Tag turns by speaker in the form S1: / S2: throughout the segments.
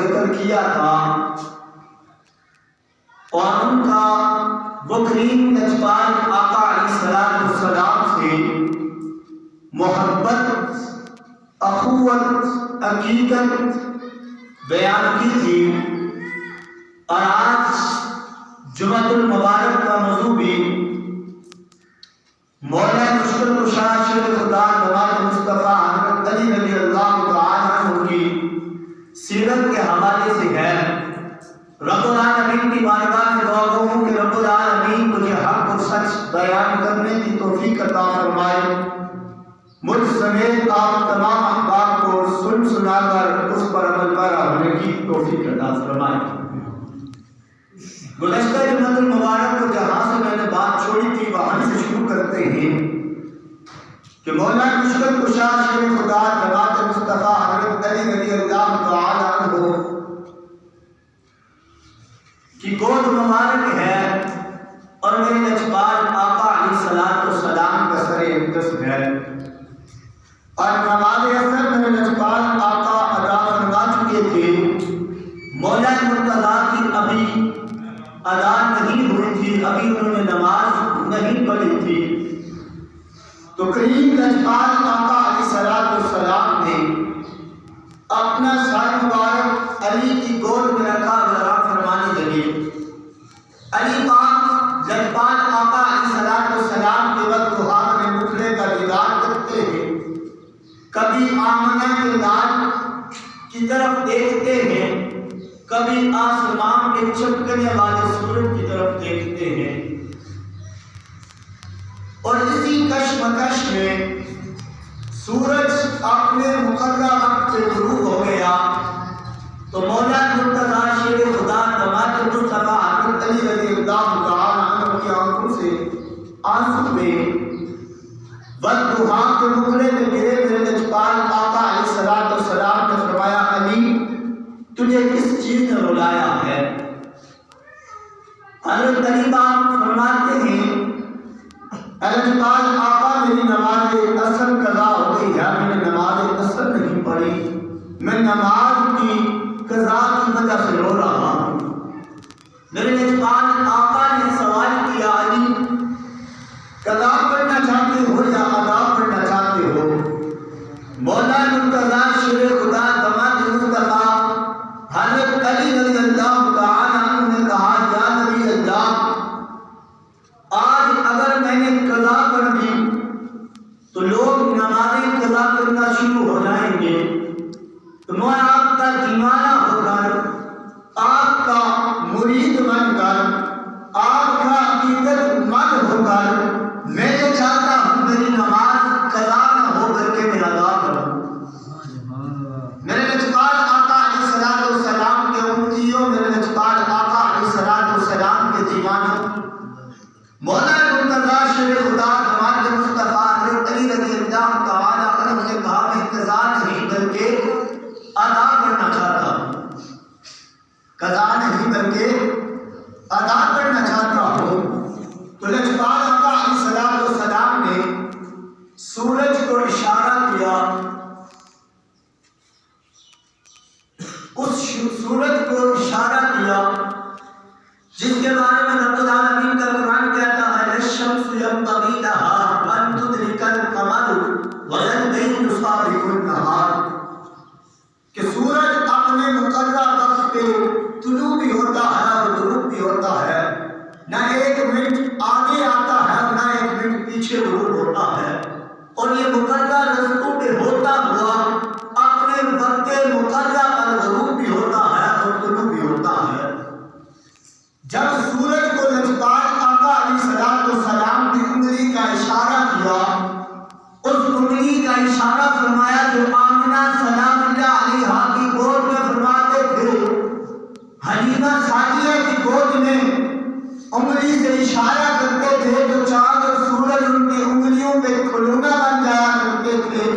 S1: ذکر کیا تھا اور ان کا وہ کریم نجبان آقا علیہ السلام سے محبت، اخوت، عقیدت بیان کی تھی۔ اور آج جمعۃ المبارک کا موضوع بھی مولا مشکل کشا شیر خدا جماعت مصطفیٰ حضرت علی رضی اللہ تعالیٰ عنہ کی سیرت کے حوالے سے ہے۔ رب العالمین کی بارگاہ میں دعا گو کہ رب العالمین مجھے حق اور سچ بیان کرنے کی توفیق عطا فرمائے، مجھ سمیت آپ تمام احباب کو سن سنا کر اس پر عمل پیرا ہونے کی توفیق عطا فرمائے۔ گزشتہ جمعۃ المبارک کو جہاں سے میں نے بات چھوڑی تھی وہاں سے شروع کرتے ہیں کہ مولا مشکل کشا شیر خدا جماعت مصطفیٰ حضرت علی رضی اللہ تعالیٰ عنہ کی گود مبارک ہے اور میرے نجبان آقا علیہ السلام کا سر اقدس ہے، اور نماز اثر میرے نجبان آقا ادا فرما چکے تھے۔ مولا مرتضیٰ کی ابھی ادا نہیں ہوئی تھی، ابھی انہوں نے نماز نہیں پڑھی تھی، تو کریم نجبان آقا علیہ السلام نے اپنا سر مبارک علی کی گود میں رکھا اور آرام فرمانے لگے۔ علی پاک نجبان آقا علیہ السلام کے وقت دعا میں مطلع کا دیدار کرتے ہیں، کبھی آمنہ کے لال کی طرف دیکھتے ہیں، کبھی آسمان میں چمکنے والے سورج کی طرف دیکھتے ہیں، اور اسی کشمکش میں سورج اپنے مقررہ وقت سے غروب ہو گیا تو مولا مرتضیٰ شیر خدا جماعت مصطفیٰ حضرت علی رضی اللہ تعالیٰ عنہ کی آنکھوں سے آنسو میں والدہا کے مقرے میں میرے نجبان آقا علیہ السلام نے فرمایا علی تجھے کس چیز نے رلایا ہے؟ حضرت علی پاک فرماتے ہیں نجبان آقا میری نماز اثر قضا ہو گئی ہے، میں نے نماز اثر نہیں پڑھی، میں نماز کی قضا کی وجہ سے رو رہا ہوں۔ میرے نجبان آقا نے سوال کیا علی قضا پڑھنا چاہتے ہو یا ادا پڑھنا چاہتے ہو؟ مولا مرتضیٰ شیر خدا جماعت مصطفیٰ حضرت علی رضی اللہ تعالیٰ عنہ نے کہا یا نبی اللہ آج اگر میں نے قضا کر دی تو لوگ نمازیں قضا کرنا شروع ہو جائیں گے، تو میں آپ کا دیوانہ ہو کر، آپ کا مرید بن کر، آپ کا عقیدت مند ہو کر میں یہ چاہتا ہوں میری نماز قضا نہ ہو کر کے میں ادا کروں۔ میرے نجبان آقا علیہ السلام کے امتیوں، میرے نجبان آقا علیہ السلام کے دیوانوں، مولا مرتضیٰ شیر خدا جماعت مصطفیٰ حضرت علی رضی اللہ تعالیٰ عنہ نے کہا میں قضا نہیں بلکہ ادا کرنا چاہتا ہوں، قضا نہیں بلکہ ادا کرنا چاہتا ہوں۔ تو نجبان آقا علیہ السلام نے سورج کو اشارہ کیا، اس سورج کو اشارہ کیا جس کے بارے میں رب العالمین کا قرآن کہتا ہے الشمس ينبغي لها ان تدرك القمر والليل سابق النهار، کہ سورج اپنے مقررہ وقت پہ طلوع بھی ہوتا ہے اور غروب بھی ہوتا ہے، نہ ایک منٹ آگے آتا ہے اور نہ ایک منٹ پیچھے غروب ہوتا ہے، اور یہ مقررہ رستوں پہ ہوتا ہوا اپنے وقت مقررہ پر غروب بھی ہوتا ہے اور طلوع بھی ہوتا ہے۔ جب سورج کو نجبان آقا علیہ السلام نے انگلی کا اشارہ کیا، اس انگلی کا اشارہ فرمایا جو آمنہ سلام اللہ علیہا کی گود میں فرماتے تھے، حلیمہ سعدیہ کی گود میں انگلی سے اشارہ کرتے تھے، جو چاند اور سورج ان کی انگلیوں پہ کھلونا بن جایا کرتے تھے۔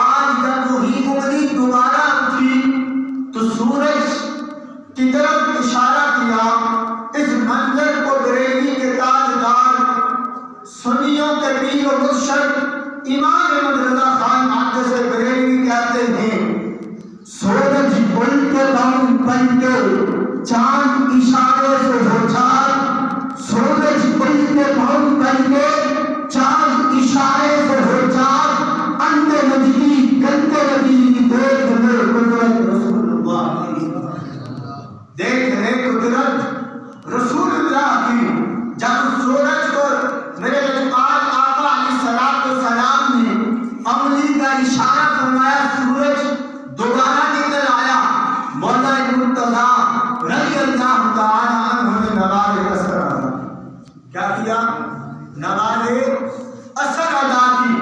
S1: آج جب وہی انگلی دوبارہ اٹھی تو سورج کی طرف اشارہ کیا۔ اس منظر کو بریلی کے تاجدار، سنیوں کے پیر و مرشد امام احمد رضا خان محدث بریلوی کہتے ہیں، سورج سورج الٹے پاؤں پلٹے چاند اشارے سے ہو چار، سورج الٹے پاؤں پلٹے چاند اشارے سے ہو چار، اندے نبی گندے نبی دیکھ لے قدرت رسول اللہ کی، دیکھ لے قدرت رسول اللہ کی۔ جب سورج کو میرے لجپال آقا علیہ السلام نے انگلی کا اشارہ فرمایا، سورج دوبارہ نکل آیا، مولا مرتضیٰ رضی اللہ تعالی عنہ نے نماز اثر ادا کیا کیا؟ نماز اثر ادا کی۔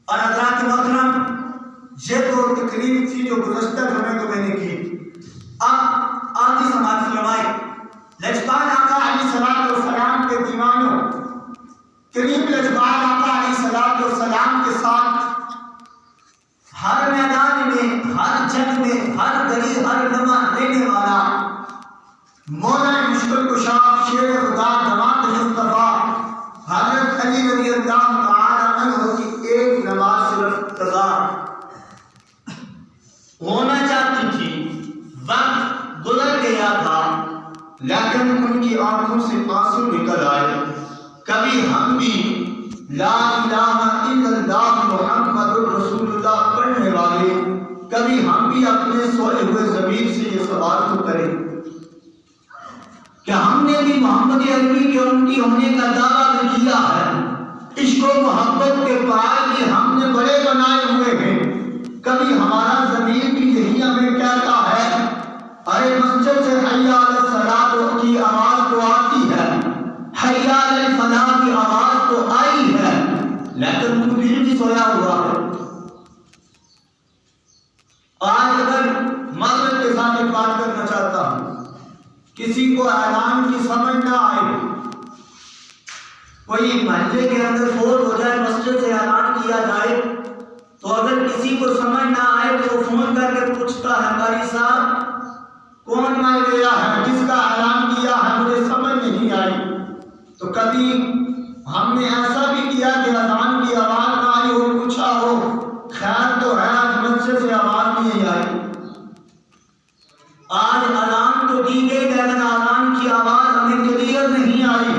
S1: اور حضرات محترم، یہ تو تقریر تھی جو گزشتہ جمعے کو میں نے کی۔ اب آگے سماعت فرمائے، لجپال آقا علیہ السلام کے دیوانوں، قریب لجپال آقا علیہ السلام کے ساتھ ہر میدان میں، ہر جنگ میں، ہر گلی، ہر لمحہ رہنے والا مولا مشکل کشا شیر خدا داماد مصطفیٰ حضرت علی رضی اللہ تعالی عنہ کی ایک نماز صرف قضا ہونا چاہتی تھی، وقت گزر گیا تھا، لیکن ان کی آنکھوں سے آنسو نکل آئے۔ کبھی ہم بھی لا الہ الا اللہ محمد رسول اللہ پڑھنے والے، کبھی ہم بھی اپنے سوئے ہوئے ضمیر سے یہ سوال تو کریں کہ ہم نے بھی محمد عربی کے ان کی ہونے کا دعویٰ بھی کیا ہے، عشق و محبت کے پائے بھی ہم نے بڑے بنائے ہوئے ہیں، کبھی ہمارا ضمیر بھی یہی ہمیں کہتا ہے ارے مسجد سے حی علی الصلاۃ کی آواز تو آتی ہے، حی علی الفلاح کی آواز تو آئی ہے، لیکن تو پھر بھی سویا ہوا ہے۔ آج اگر مغرب کے ساتھ ایک بات کرنا چاہتا ہوں، کسی کو اعلان کی سمجھ نہ آئے، کوئی محلے کے اندر فوت ہو جائے، مسجد سے اعلان کیا جائے، تو اگر کسی کو سمجھ نہ آئے تو وہ فون کر کے پوچھتا ہے قاری صاحب کون مر گیا ہے، جس کا اعلان کیا ہے، مجھے سمجھ نہیں آئی۔ تو کبھی ہم نے ایسا بھی کیا کہ اذان کی آواز نہ آئی ہو، پوچھا ہو خیر تو ہے، آج مسجد سے آواز نہیں آئی۔ آج اذان تو دی گئی لیکن اذان کی آواز ہمیں کلیئر نہیں آئی،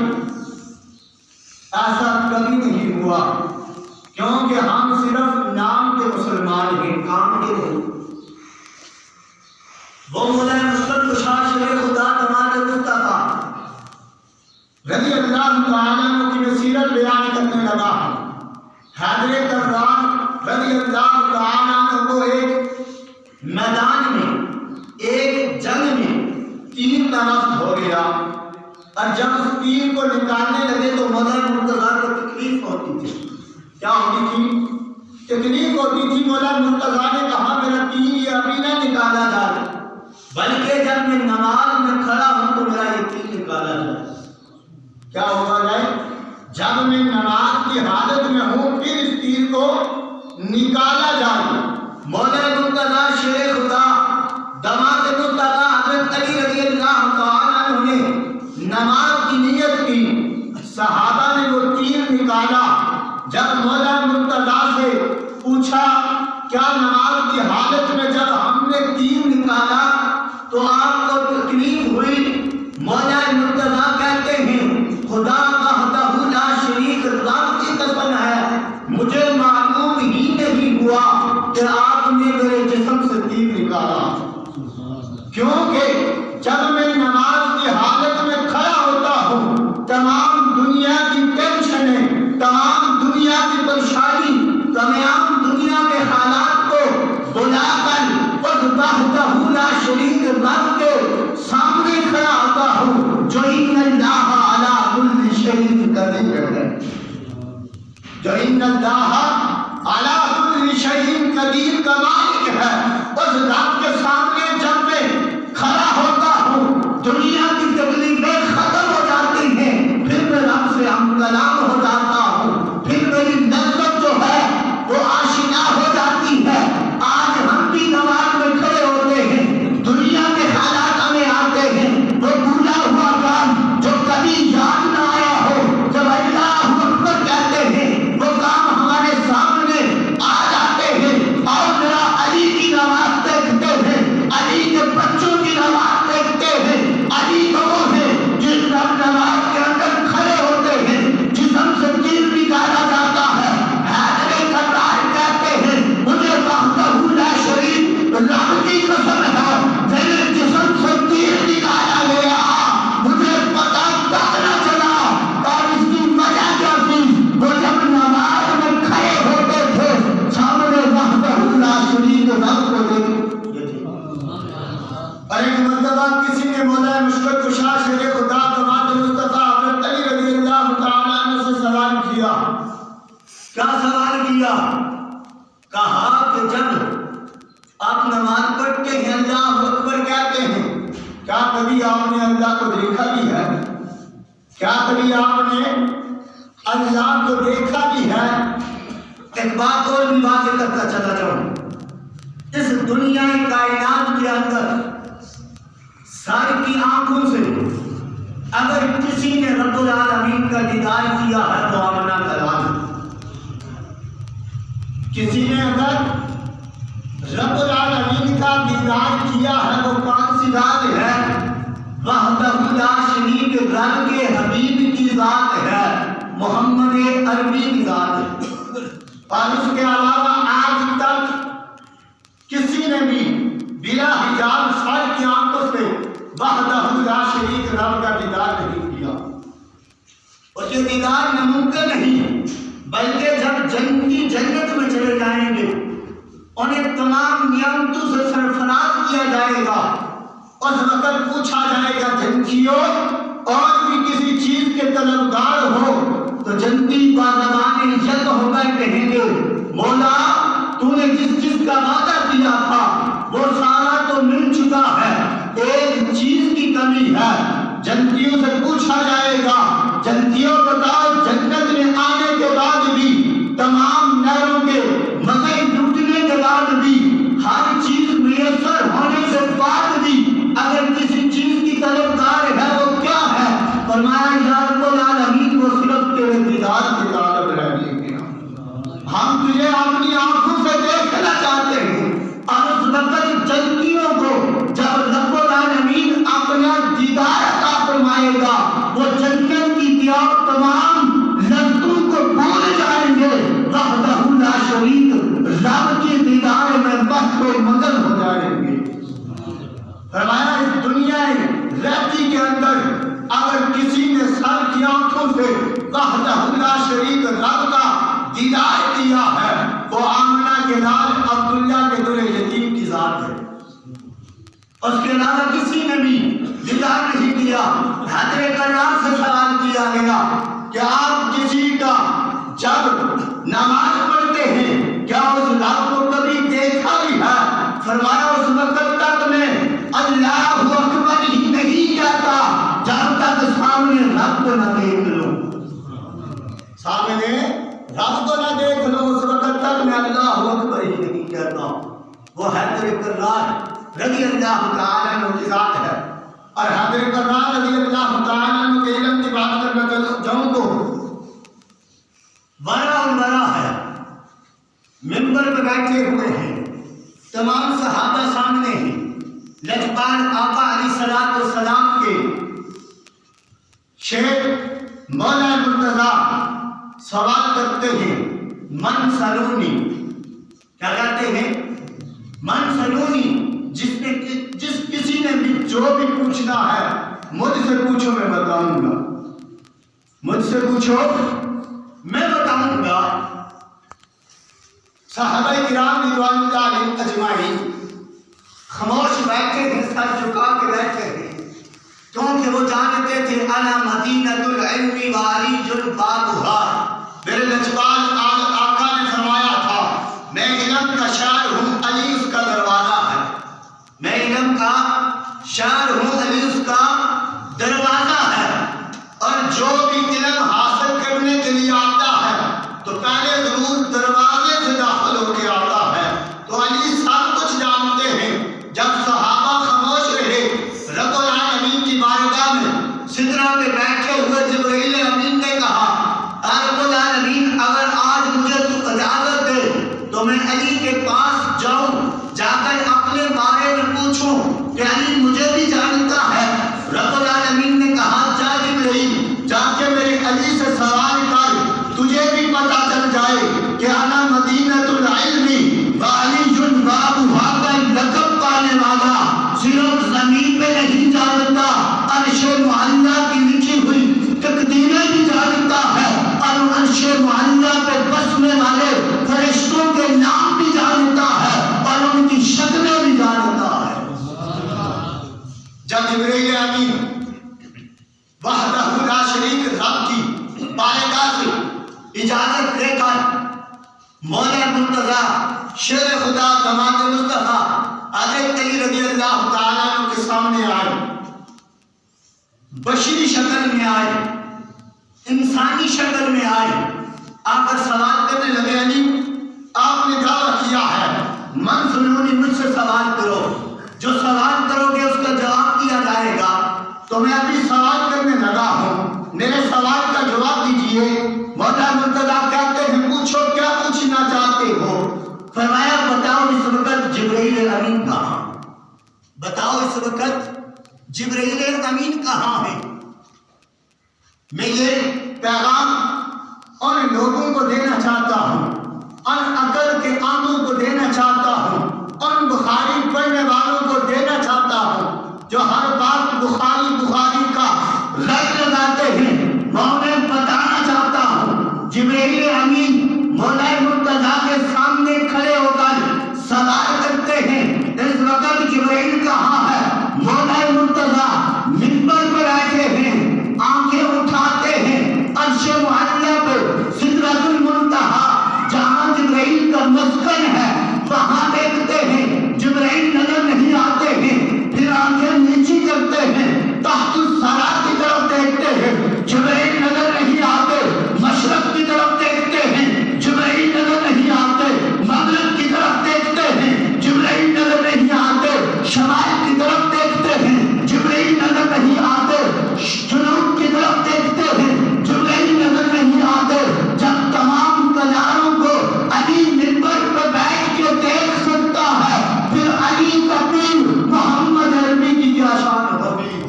S1: ایسا کبھی نہیں ہوا، کیونکہ ہم صرف نام کے مسلمان ہیں، کام کے نہیں۔ وہ مولا مشکل کشا شیر خدا داماد مصطفیٰ رضی اللہ تعالیٰ عنہ کی سیرت بیان کرنے لگا۔ حیدر کررام رضی اللہ تعالیٰ عنہ کو ایک میدان میں، ایک جنگ میں تیر نمست ہو گیا، اور جب اس تیر کو نکالنے لگے تو مولا مرتضیٰ کو تکلیف ہوتی تھی۔ کیا ہوتی تھی؟ تکلیف ہوتی تھی۔ مولا مرتضیٰ نے کہا میرا تیر یہ ابھی نہ نکالا جائے، بلکہ جب میں نماز میں کھڑا ہوں تو میرا یہ تیر نکالا جائے۔ کیا ہوگا جائے؟ جب میں نماز کی حالت میں ہوں پھر اس تیر کو نکالا جائے۔ مولا مرتضیٰ شیر خدا داماد مصطفیٰ حضرت علی رضی اللہ تعالیٰ عنہ نے نماز کی نیت کی، صحابہ نے وہ تیر نکالا۔ جب مولا مرتضیٰ سے پوچھا کیا نماز کی حالت میں جب ہم نے تیر نکالا تو آپ کو تکلیف ہوئی؟ مولا مرتضیٰ کہتے ہیں خدا وحدہ لا شریک اللہ کی قسم ہے مجھے معلوم ہی نہیں ہوا کہ آپ نے میرے جسم سے تیر نکالا، کیونکہ جب میں نماز کی حالت میں کھڑا ہوتا ہوں تمام دنیا کی ٹینشنیں، تمام دنیا کی پریشانی، تمام دنیا کے حالات کو بلا کر وحدہ لا شریک اللہ کے سامنے کھڑا ہوتا ہوں، جو ان اللہ علی کل شیء قدیر ہے، جو ان اللہ علی کل شیء قدیر کا مالک ہے، اس ذات کے سامنے جب میں کھڑا ہوتا ہوں دنیا کی تکلیفیں ختم ہو جاتی ہیں، پھر میں رب سے ہم کلام ہو جاتا ہوں، پھر میری لذت جو ہے وہ آشنا ہو جاتی ہے۔ آج ہم بھی نماز میں کھڑے ہوتے ہیں، دنیا کے حالات ہمیں آتے ہیں، وہ بھولا ہوا کام جو کبھی یاد نہ آیا ہو، جب اللہ اکبر کہتے ہیں وہ کام ہمارے سامنے آ جاتے ہیں، اور میرا علی کی نماز اور ایک مرتبہ کسی نے مولا مشکل کشا شیر خدا داماد مصطفیٰ حضرت علی رضی اللہ تعالیٰ عنہ سے سوال کیا. کیا سوال کیا؟ کہا کہ جب آپ نماز پڑھتے ہیں اللہ اکبر کہتے ہیں، کیا کبھی آپ نے اللہ کو دیکھا بھی ہے؟ کیا کبھی آپ نے اللہ کو دیکھا بھی ہے؟ ایک بات اور بھی واضح کرتا چلا جاؤں، اس دنیا کائنات کے اندر سر کی آنکھوں سے اگر کسی نے رب العالمین کا دیدار کیا ہے تو آمنہ کا لال. کسی نے اگر رب العالمین کا دیدار کیا ہے وہ کون سی ذات ہے؟ وحدہ لا شریک رب کے حبیب کی ذات ہے، محمد عربی کی ذات ہے. اور اس کے علاوہ آج تک کسی نے بھی بلا حجاب سر کی آنکھوں سے وحدہ لا شریک رب کا دیدار نہیں کیا. اور یہ دیدار ناممکن نہیں، بلکہ جب جنتی جنت میں چلے جائیں گے انہیں تمام نعمتوں سے سرفراز کیا جائے گا. اس وقت پوچھا جائے گا جنتیوں اور بھی کسی چیز کے طلبگار ہو تو جنتی بازبان یک ہو کر کہیں گے مولا تو نے جس چیز کا وعدہ کیا تھا وہ سارا تو مل چکا ہے، ایک چیز کی کمی ہے. جنتیوں سے پوچھا جائے گا جنتیوں بتاؤ جنت میں آنے کے بعد بھی تمام نہروں کے مزے لوٹنے کے بعد بھی ہر چیز میسر ہونے کے بعد بھی اگر کسی چیز کی طلبگار ہے وہ کیا ہے؟ فرمایا یا رب العالمین وہ صرف تیرے دیدار کی طلب رہے گی. ہم تجھے اپنی آنکھوں سے دیکھنا چاہتے ہیں. اور اس وقت جنتیوں کو جب رب العالمین اپنا دیدار عطا فرمائے گا وہ جنت کی تمام لذتوں کو بھول جائیں گے، وحدہ لا شریک رب کے دیدار میں بس و مگن ہو جائیں گے. فرمایا اس دنیا رہتی کے اندر اگر کسی نے سر کی آنکھوں سے وحدہ لا شریک رب کا دیدار کیا ہے وہ آمنہ کے لال عبداللہ کے در یتیم کی ذات ہے. اس کے علاوہ کسی نے بھی دیدار نہیں کیا. حضرت کرار سے سوال کیا گیا کہ آپ کسی کا جب نماز پڑھتے ہیں کیا اس رب کو کبھی دیکھا بھی ہے؟ فرمایا اس وقت تک میں اللہ اکبر ہی نہیں کہتا جب تک سامنے رب کو نہ دیکھ لو. سامنے رب کو نہ دیکھ لو اس وقت تک میں اللہ اکبر ہی نہیں کہتا. وہ حضرت کرار رضی اللہ تعالیٰ عنہ کی ذات ہے. اور حضرت کرار رضی اللہ تعالیٰ عنہ کے علم کی بات کرنا جاؤں تو ورا الورا ہے، منبر پہ بیٹھے ہوئے ہیں، تمام صحابہ سامنے ہیں. لجپال آقا علیہ الصلوۃ والسلام کے شیخ مولا مرتضیٰ سوال کرتے ہیں من سلونی، کیا کہتے ہیں؟ من سلونی، جس کسی نے بھی جو بھی پوچھنا ہے مجھ سے پوچھو میں بتاؤں گا، مجھ سے پوچھو میں بتاؤں گا. صحابہ کرام رضوان اللہ علیہم اجمعین خاموش بیٹھے ہیں، سر جھکا کے بیٹھے ہیں کیونکہ وہ جانتے تھے انا مدینۃ العلم وعلیج بابھا. میرے لجپال آقا نے فرمایا تھا میں علم کا شاعر ہوں، علی اس کا دروازہ ہے. میں علم کا شاعر ہوں، علی اس کا دروازہ ہے. اور جو بھی علم حاصل کرنے کے لیے آتا ہے تو پہلے ضرور دروازے سے داخل ہو کے آتا ہے. تو علی سب کچھ جانتے ہیں. جب صحابہ خاموش رہے رب العالمین کی بارگاہ میں سدرہ پہ بیٹھے ہوئے جبرائیل امین نے کہا رب العالمین اگر آج مجھے تو اجازت دے تو میں علی کے پاس جاؤں، جا کر اپنے بارے میں پوچھوں کہ علی مجھے بھی جانتا ہے. رب العالمین نے کہا جا جبرائیل جا کے میرے اجازت لے کر مولا مرتضیٰ شیر خدا داماد مصطفیٰ حضرت علی رضی اللہ تعالیٰ عنہ کے سامنے آئے، بشری شکل میں آئے، انسانی شکل میں آئے، آ کر سوال کرنے لگے، علی آپ نے دعویٰ کیا ہے من سنونی، مجھ سے سوال کرو، جو سوال کرو گے اس کا جواب دیا جائے گا، تو میں ابھی سوال کرنے لگا ہوں، میرے سوال کا جواب دیجئے۔ مولا مرتضیٰ کہتے ہیں پوچھو کیا پوچھنا چاہتے ہو؟ فرمایا بتاؤ اس وقت جبرائیل امین کہاں؟ بتاؤ اس وقت جبرائیل امین کہاں ہے؟ میں یہ پیغام ان لوگوں کو دینا چاہتا ہوں، ان عقل کے آنکھوں کو دینا چاہتا ہوں، ان بخاری پڑھنے والوں کو دینا چاہتا ہوں جو ہر بات بخاری کا رد لگاتے ہیں۔ میں انہیں بتانا چاہتا ہوں جبرائیل امین مولا مرتضیٰ کے سامنے کھڑے ہو کر سوال کرتے ہیں اس وقت جبرائیل کہاں ہے؟ مولا مرتضیٰ منبر پر بیٹھے ہیں، آنکھیں اٹھاتے ہیں عرش معلیٰ پر سدرۃ المنتہا جہاں جبرائیل کا مسکن ہے وہاں دیکھتے ہیں جبرائیل نظر نہیں آتے ہیں، پھر آنکھیں نیچی کرتے ہیں تحت الثری کی طرف دیکھتے ہیں، جبرائیل نظر نہیں آتے، مشرق کی طرف دیکھتے ہیں، جبرائیل نظر نہیں آتے، مغرب کی طرف دیکھتے ہیں، جبرائیل نظر نہیں آتے، شمال کی طرف دیکھتے ہیں، جبرائیل نظر نہیں آتے، جنوب کی طرف دیکھتے ہیں، جبرائیل نظر نہیں آتے۔ جب تمام تیاروں کو علی منبر پر بیٹھ کے دیکھ سکتا ہے پھر علی کا پیر محمد عربی کی کیا شان ہوگی؟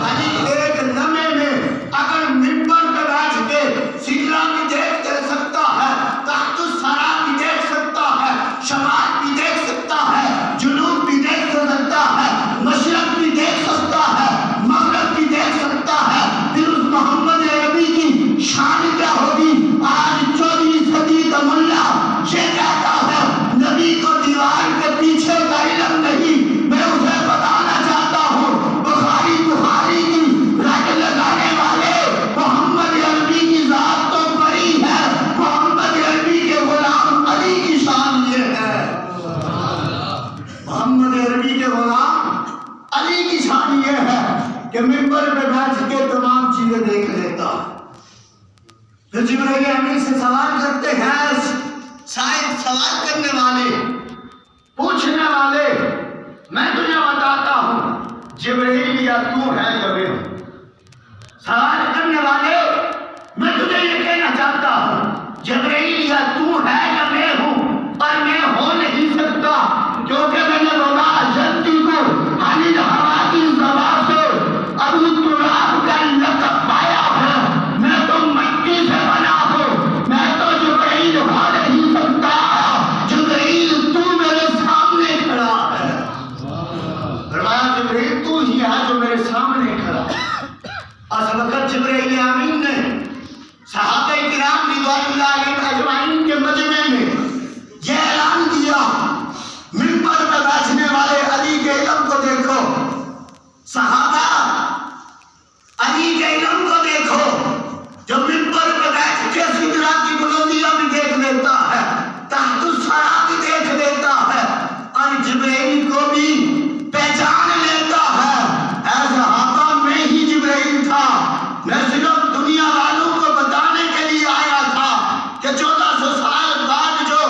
S1: علی ایک لمحے میں اگر منبر پہ بیٹھ کے سدرہ بھی دیکھ سکتا ہے، تحت الثری بھی دیکھ سکتا ہے، شمال بھی دیکھ سکتا ہے، جنوب بھی دیکھ سکتا ہے، مشرق بھی دیکھ سکتا ہے، مغرب بھی دیکھ سکتا ہے، پھر اس محمد عربی کی شان کیا ہوگی؟ آج 14ویں صدی کا ملا یہ کہتا ہے نبی کو دیوار کے پیچھے کا علم نہیں، میں اسے بتانا چاہتا ہوں بخاری کی رٹ لگانے والے محمد عربی کی ذات تو بڑی ہے، محمد عربی کے غلام علی کی شان یہ ہے، محمد عربی کے غلام علی کی شان یہ ہے کہ منبر پہ بیٹھ کے تمام چیزیں دیکھ لیتا ہے۔ پھر جبرائیل امین سے سوال کرتے ہیں، شاید سوال کرنے والے پوچھنے والے میں تجھے بتاتا ہوں جبرائیل یا تو ہے یا میں ہوں؟ سوال کرنے والے میں تجھے یہ کہنا چاہتا ہوں جبرائیل یا تو ہے یا میں ہوں، اور میں ہو نہیں سکتا کیونکہ میں نے رولا جنتی کو حنیل ہوا کی زبان سے ابو تراب کا لقب پایا ہے، میں تو مٹی سے بنا ہوں، میں تو جبرائیل ہو نہیں سکتا، جبرائیل تو میرے سامنے کھڑا ہے۔ فرمایا جبرائیل تو ہی ہے جو میرے سامنے کھڑا ہے۔ اس وقت جبرائیل امین نے صحابہ کرام رضوان اللہ علیہم اجمعین کے مجمع میں یہ اعلان کیا، منبر پر بیٹھنے والے علی کے علم کو دیکھو، صحابہ علی کے علم کو دیکھو جو منبر پر بیٹھ کے سدرہ کی بلندیاں بھی دیکھ لیتا ہے، تحت الثری بھی دیکھ لیتا ہے، اور جبرائیل کو بھی پہچان لیتا ہے۔ اے صحابہ میں ہی جبرائیل تھا، میں صرف دنیا والوں کو بتانے کے لیے آیا تھا کہ 1400 سال بعد جو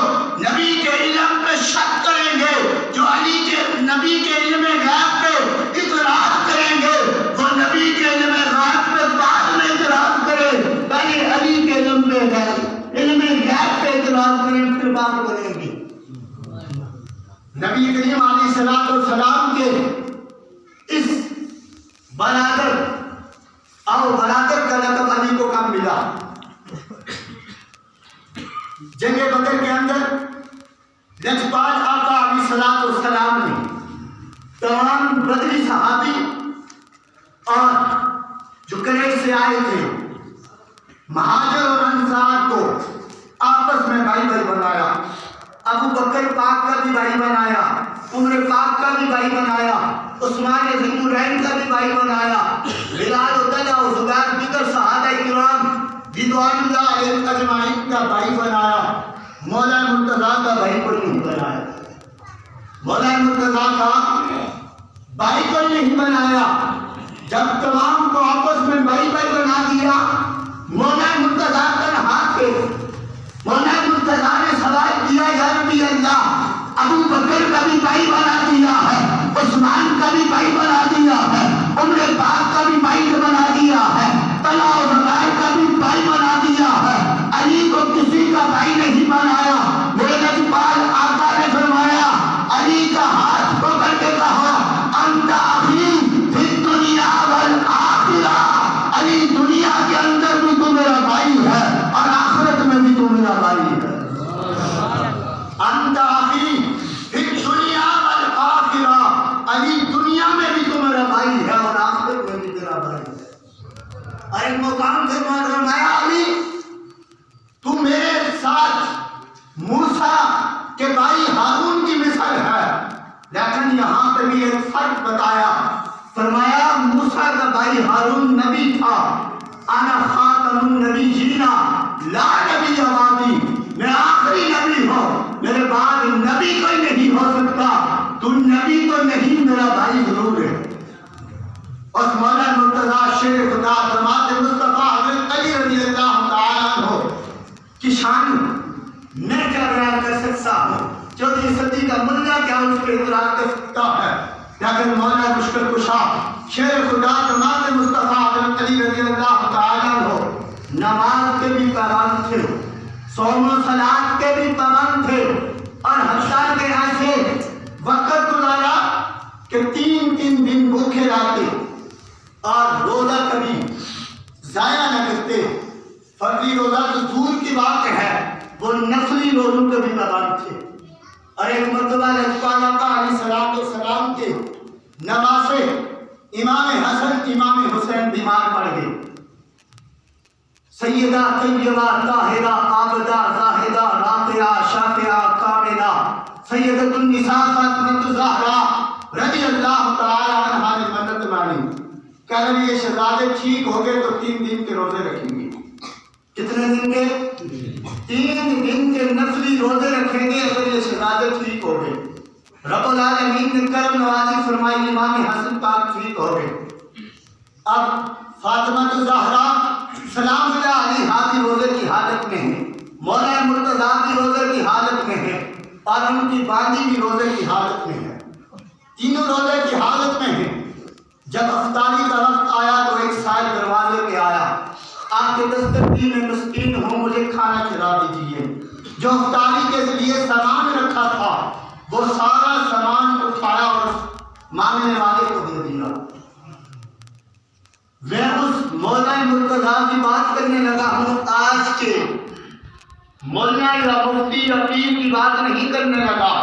S1: نبی کے علم پہ شک کریں گے، جو علی کے نبی کے علم غیب پہ اعتراض کریں گے، وہ نبی کے علم غیب پہ بعد میں اعتراض کرے، پہلے علی کے علم غیب پہ اعتراض کریں پھر بات کریں گے۔ نبی کریم علیہ السلام کے اس برادر اور برادر کا لقب علی کو کم ملا؟ جنگ بدر کے اندر لجپال آقا علیہ السلام نے تمام بدری صحابی اور جو کریٹ سے آئے تھے مہاجر اور انصار کو آپس میں بھائی بھائی بنایا، ابو بکر پاک کا بھی بھائی بنایا، عمر پاک کا بھی بھائی بنایا، عثمان ذوالنورین کا بھی بھائی بنایا، بلال و طلحہ و زبیر دیگر صحابہ کرام رضوان اللہ علیہ اجمعین کا بھائی بنایا، مولا مرتضیٰ کا بھائی کو نہیں بنایا، مولا مرتضیٰ کا بھائی کو نہیں بنایا۔ جب تمام کو آپس میں بھائی بھائی بنا دیا، مولا مرتضیٰ تنہا تھے۔ مولا مرتضیٰ نے سوال کیا، یا نبی اللہ، ابو بکر کا بھی بھائی بنا دیا ہے، عثمان کا بھی بھائی بنا دیا ہے، عمر پاک کا بھی بھائی بنا دیا ہے، طلحہ و زبیر کا بھی بھائی بنا دیا ہے، علی کو کسی کا بھائی نہیں بنایا۔ میرے لجپال آقا نے فرمایا، علی کا ہاتھ پکڑ کے کہا، انت اخی فی الدنیا والآخرہ، علی دنیا کے اندر بھی تو میرا بھائی ہے اور آخرت میں بھی تو میرا بھائی ہے۔ انت اخی فی الدنیا والآخرہ، علی دنیا میں بھی تو میرا بھائی ہے اور آخرت میں بھی میرا بھائی ہے۔ اور ایک مقام سے فرمایا، علی تو میرے ساتھ موسیٰ کے بھائی ہارون کی مثال ہے، لیکن یہاں پہ بھی ایک فرق بتایا، فرمایا موسیٰ کا بھائی ہارون نبی تھا، انا خاتم النبیین لا نبی بعدی، میں آخری نبی ہوں، میرے بعد نبی کوئی نہیں ہو سکتا، تو نبی تو نہیں، میرا بھائی ضرور ہے۔ اور مولا مرتضیٰ شیر خدا جماعت مصطفیٰ حضرت علی رضی اللہ تعالیٰ عنہ کی شان میں کیا بیان کر سکتا ہوں؟ 14ویں صدی کا ملا کیا اس پہ اعتراض کر سکتا ہے؟ لیکن مولا مشکل کشا شیر خدا جماعت مصطفیٰ حضرت علی رضی اللہ تعالیٰ عنہ نماز کے بھی پابند تھے، صوم و صلاۃ کے بھی پابند تھے، اور حتیٰ کہ ایسے وقت گزارا کہ 3 دن بھوکے رہتے اور روزہ کبھی ضائع نہ کرتے۔ فرضی روزہ تو دور کی بات ہے، وہ نفلی روزوں کے بھی پابند تھے۔ اور ایک مرتبہ لجپال آقا علیہ السلام کے نواسے امام حسن امام حسین بیمار پڑ گئے۔ سیدہ طیبہ طاہرہ عابدہ زاہدہ راقیہ شافعہ کاملہ سیدۃ النساء فاطمہ الزہرا رضی اللہ تعالی عنہا نے منت مانی، کہہ رہے یہ شہزادے ٹھیک ہو گئے تو 3 دن کے روزے رکھیں گے۔ کتنے دن کے؟ 3 دن کے نفلی روزے رکھیں گے اگر یہ شہزادے ٹھیک ہو گئے۔ رب العالمین نے کرم نوازی فرمائی، امام حسن پاک ٹھیک ہو گئے۔ اب فاطمہ الزہرا سلام اللہ علیہا بھی روزے کی حالت میں ہے، مولا مرتضیٰ بھی روزے کی حالت میں ہے، اور ان کی باندی بھی روزے کی حالت میں ہے، تینوں روزے کی حالت میں ہیں۔ جب افطاری کا وقت آیا تو ایک سائل دروازے پہ آیا، آپ کے دسترسی میں مسکین ہوں، مجھے کھانا کھلا دیجیے۔ جو افطاری کے لیے سامان رکھا تھا وہ سارا سامان اٹھایا اور مانگنے والے کو دے دیا۔ میں اس مولا مرتضیٰ کی بات کرنے لگا ہوں، آج کے مولا یا مفتی یا پیر کی بات نہیں کرنے لگا،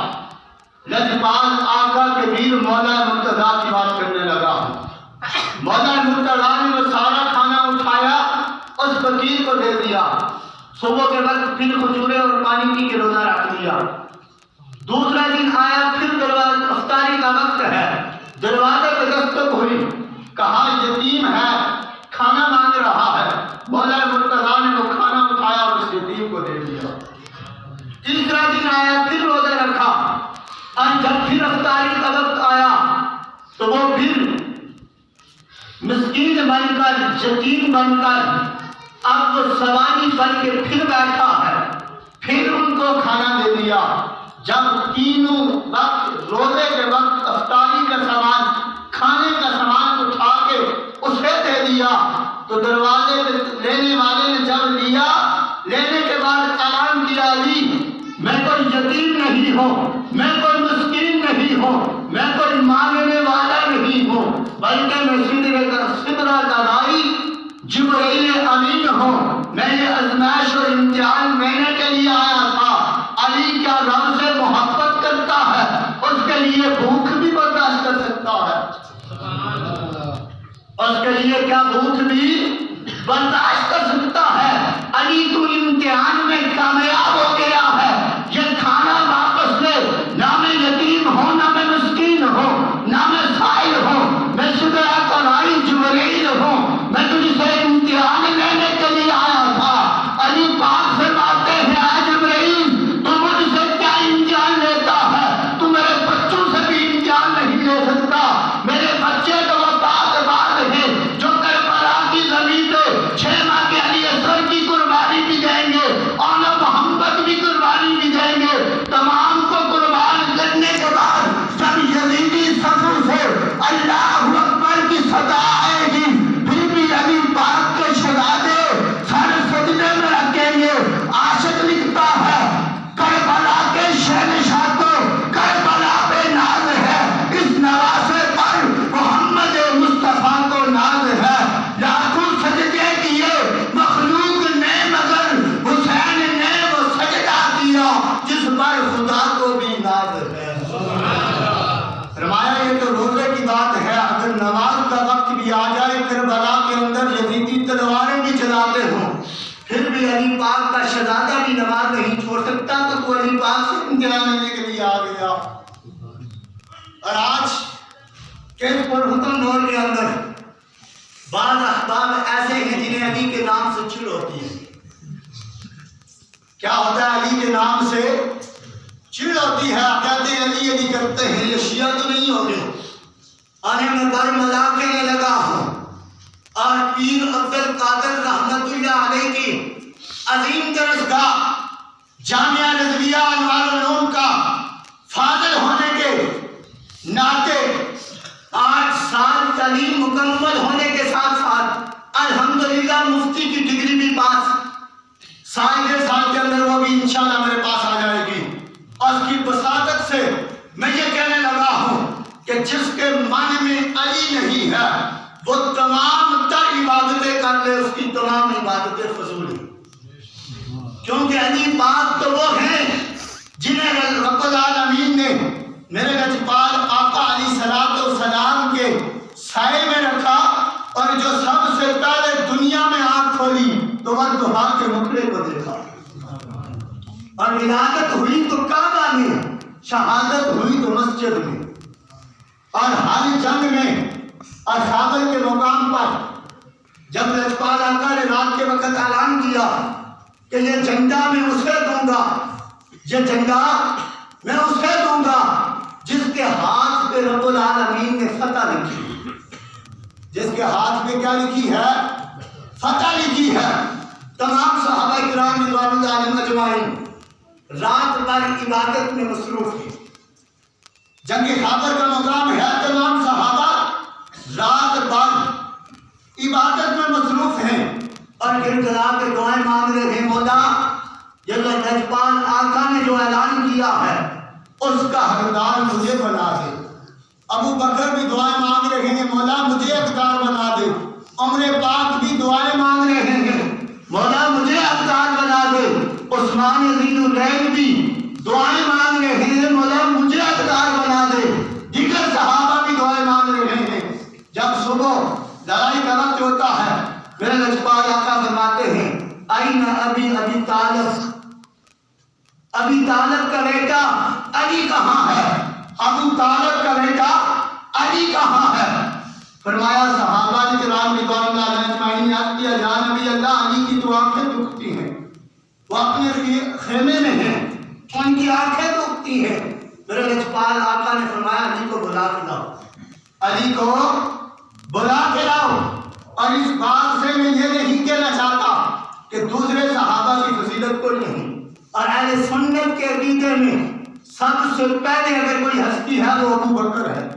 S1: لجپال آقا کے پیر مولا مرتضیٰ کی بات کرنے لگا ہوں۔ مولا مرتضیٰ نے وہ سارا کھانا اٹھایا، اس فقیر کو دے دیا، صبح کے وقت پھر کھجورے اور پانی پی کے روزہ رکھ لیا۔ دوسرا دن آیا، پھر افطاری کا وقت ہے، دروازے پہ دستک ہوئی، کہا یتیم ہے کھانا مانگ رہا ہے، مولا مرتضیٰ نے وہ کھانا اٹھایا اور اس یتیم کو دے دیا۔ تیسرا دن آیا، پھر روزہ رکھا، اور جب پھر افطاری کا وقت آیا تو وہ پھر مسکین بن کر یتیم بن کر اب وہ سواری بن کے پھر بیٹھا ہے، پھر ان کو کھانا دے دیا۔ جب تینوں وقت روزے کے وقت افطاری کا سامان کھانے کا سامان اٹھا کے اسے دے دیا تو دروازے پہ لینے والے نے جب لیا، لینے کے بعد اعلان کیا، علی میں کوئی یتیم نہیں ہوں، میں کوئی مسکین نہیں ہوں، میں کوئی مانگنے والا نہیں ہوں، بلکہ میں سدرہ کا رائی جبرائیل امین ہوں، میں یہ آزمائش اور امتحان لینے کے لیے آیا تھا۔ علی کیا رب سے محبت کرتا ہے، اس کے لیے بھوک بھی برداشت کر سکتا ہے، اس کے لیے کیا بھوک بھی برداشت کر سکتا ہے۔ علی تو امتحان میں کامیاب ہو گیا ہے، یہ کھانا واپس لے، نہ میں یتیم ہوں، نہ میں مسکین ہوں، نہ میں سائل ہوں، میں سدرہ کا رائی جبرائیل ہوں، میں تجھ سے امتحان لینے کے لیے آیا تھا، کہ علی پاک کا شہزادہ بھی نماز نہیں چھوڑ سکتا تو علی پاک سے امتحان لینے کے لیے آ گیا۔ اور آج کے پرحکم دور کے اندر بعض احباب ایسے ہیں جنہیں علی کے نام سے چڑ ہوتی ہے۔ کیا ہوتا ہے؟ علی کے نام سے چڑ ہوتی ہے، کہتے ہیں علی علی کرتے ہیں، یہ شیعہ تو نہیں ہو گئے۔ آنے میں برملا کہنے لگا ہوں اور پیر عبد القادر رحمت اللہ علیہ کی عظیم درسگاہ جامعہ رضویہ انوار العلوم کا فاضل ہونے کے ناطے 8 سال تعلیم مکمل ہونے کے ساتھ ساتھ الحمدللہ مفتی کی ڈگری بھی پاس، سال کے اندر وہ بھی انشاءاللہ میرے پاس آ جائے گی۔ اور اس کی بساطت سے میں یہ کہنے لگا ہوں کہ جس کے من میں علی نہیں ہے وہ تمام تر عبادتیں کر لے، اس کی تمام عبادتیں فضول ہیں، کیونکہ علی پاک تو وہ ہیں جنہیں رب العالمین نے میرے لجپال آقا علیہ السلام کے سائے میں رکھا، اور جو سب سے پہلے دنیا میں آنکھ کھولی تو وہ دعا کے مکڑے کو دیکھا، اور ولادت ہوئی تو کعبہ میں، شہادت ہوئی تو مسجد میں۔ اور ہر جنگ میں اصحاب کے مقام پر جب لجپال آقا نے رات کے وقت اعلان کیا کہ یہ جھنڈا میں اسے دوں گا، یہ جھنڈا میں اسے دوں گا جس کے ہاتھ پہ رب العالمین نے فتح لکھی، جس کے ہاتھ پہ کیا لکھی ہے؟ فتح لکھی ہے۔ تمام صحابہ کرام رضوان اللہ علیہم اجمعین رات بھر عبادت میں مصروف ہیں۔ جنگ خیبر کا مقام ہے، تمام صحابہ رات بھر عبادت میں مصروف ہیں اور گڑگڑا کے دعائیں مانگ رہے ہیں، مولا یہ لجپال آقا نے جو اعلان کیا ہے اس کا حقدار مجھے بنا دے۔ ابو بکر بھی دعائیں مانگ رہے ہیں، مولا مجھے حقدار بنا دے۔ عمر پاک بھی دعائیں مانگ رہے ہیں، مولا مجھے حقدار بنا دے۔ عثمان ذی الرین بھی دعائیں مانگ رہے ہیں، مولا مجھے حقدار بنا دے۔ دیگر صحابہ بھی دعائیں مانگ رہے ہیں۔ جب صبح لڑائی کا وقت ہوتا ہے میرے لجپال آقا فرماتے ہیں این ابی طالب، ابی طالب کا بیٹا علی کہاں ہے؟ ابو طالب کا بیٹا علی کہاں ہے؟ فرمایا صحابہ کرام رضوان اللہ علیہم اجمعین نے عرض کیا یا نبی اللہ علی کی تو آنکھیں دکھتی ہیں، وہ اپنے خیمے میں ہیں، ان کی آنکھیں دکھتی ہیں۔ میرے لجپال آقا نے فرمایا علی کو بلا کے لاؤ، علی کو بلا کے لاؤ۔ اور اس بات سے میں یہ نہیں کہنا چاہتا کہ دوسرے صحابہ کی فضیلت کوئی نہیں، اور اہل سنت کے عقیدے میں سب سے پہلے اگر کوئی ہستی ہے وہ ابو بکر ہے،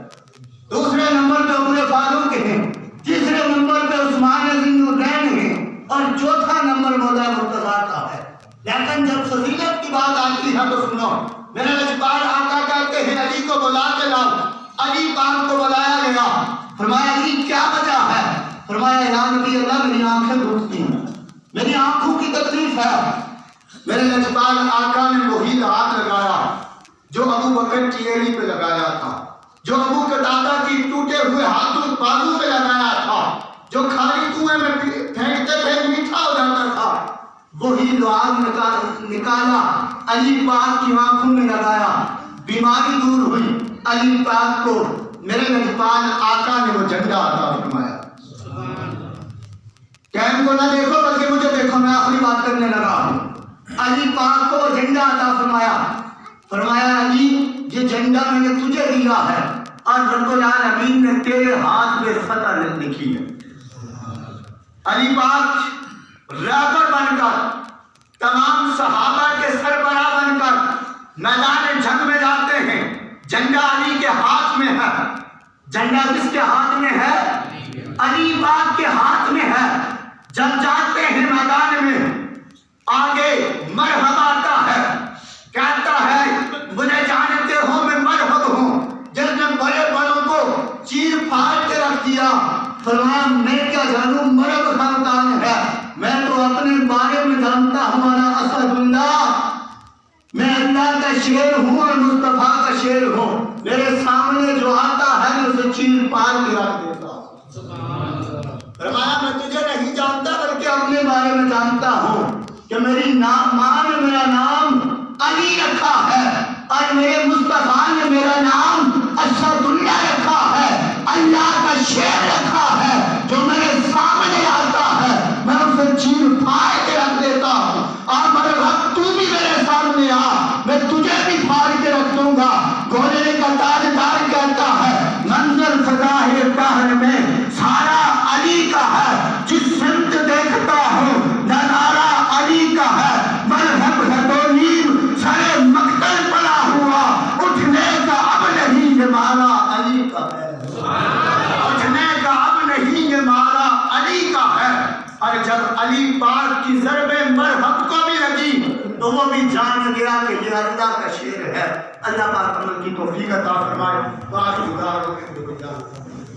S1: دوسرے نمبر پہ عمر فاروق ہیں، تیسرے نمبر پہ عثمان ذی النورین ہیں، اور چوتھا نمبر مولا مرتضیٰ کا ہے۔ لیکن جب فضیلت کی بات آتی ہے تو سنو، میرے لجپال آقا کہتے ہیں علی کو بلا کے لاؤ۔ علی پاک کو بلایا گیا، فرمایا علی کیا وجہ ہے؟ فرمایا یا نبی اللہ میری آنکھیں دکھتی ہیں، میری آنکھوں کی تکلیف ہے۔ میرے لجپال آقا نے وہی ہاتھ لگایا جو ابو بکر کی ایڑی پہ لگایا تھا، جو ابو قتادہ کی ٹوٹے ہوئے ہاتھوں بازو پہ لگایا تھا، جو کھاری کنویں میں پھینکتے تھے میٹھا ہو جاتا تھا، وہی لعاب نکالا علی پاک کی آنکھوں میں لگایا، بیماری دور ہوئی۔ علی پاک کو میرے لجپال آقا نے وہ جھنڈا عطا فرمایا۔ ٹائم کو نہ دیکھو بلکہ مجھے دیکھو، میں آخری بات کرنے لگا ہوں۔ علی پاک کو وہ جھنڈا عطا فرمایا، فرمایا علی یہ جھنڈا میں نے تجھے دیا ہے اور رب العالمین نے تیرے ہاتھ میں فتح لکھی ہے۔ علی پاک رہبر بن کر، تمام صحابہ کے سربراہ بن کر میدان جنگ میں جاتے ہیں۔ جھنڈا علی کے ہاتھ میں ہے، جھنڈا کس کے ہاتھ میں ہے؟ علی پاک کے ہاتھ میں ہے۔ جب جاتے ہیں میدان میں، آگے مرحبا آتا ہے، کہتا ہے مجھے جانتے ہو میں مرحب ہوں جس نے بڑے بڑوں کو چیر پھاڑ کے رکھ دیا۔ فرمایا میں کیا جانوں مرحب خاندان ہے، میں تو اپنے بارے میں جانتا ہوں انا اسد اللہ، میں اللہ کا شیر ہوں اور مصطفیٰ کا شیر ہوں۔ میرے سامنے جو آتا ہے میں اسے چیر پھاڑ کے رکھ دیتا ہوں۔ فرمایا میں تجھے نہیں جانتا بلکہ اپنے بارے میں جانتا ہوں۔ کا نام اسد اللہ رکھا ہے، اللہ کا شیر رکھا ہے، جو میرے سامنے آتا ہے میں اسے چیر پھاڑ کے رکھ دیتا ہوں۔ اور میرے رب تو بھی میرے سامنے آ، میں تجھے بھی پھاڑ کے رکھ دوں گا۔ گھوڑے کا تاجدار کہتا ہے منظر فضائے دہر میں سارا علی کا ہے، جس سمت دیکھتا ہوں نظارہ علی کا ہے۔ مرحب ہے دو نیم سر مقتل پڑا ہوا، اٹھنے کا اب نہیں یہ مالا علی کا ہے، اٹھنے کا اب نہیں یہ مالا علی کا ہے۔ اور جب علی پاک کی ضرب مرحب کو بھی لگی تو وہ بھی جان گیا کہ یہ اللہ کا شیر ہے۔ اللہ پاک عمل کی توفیق عطا فرمائے۔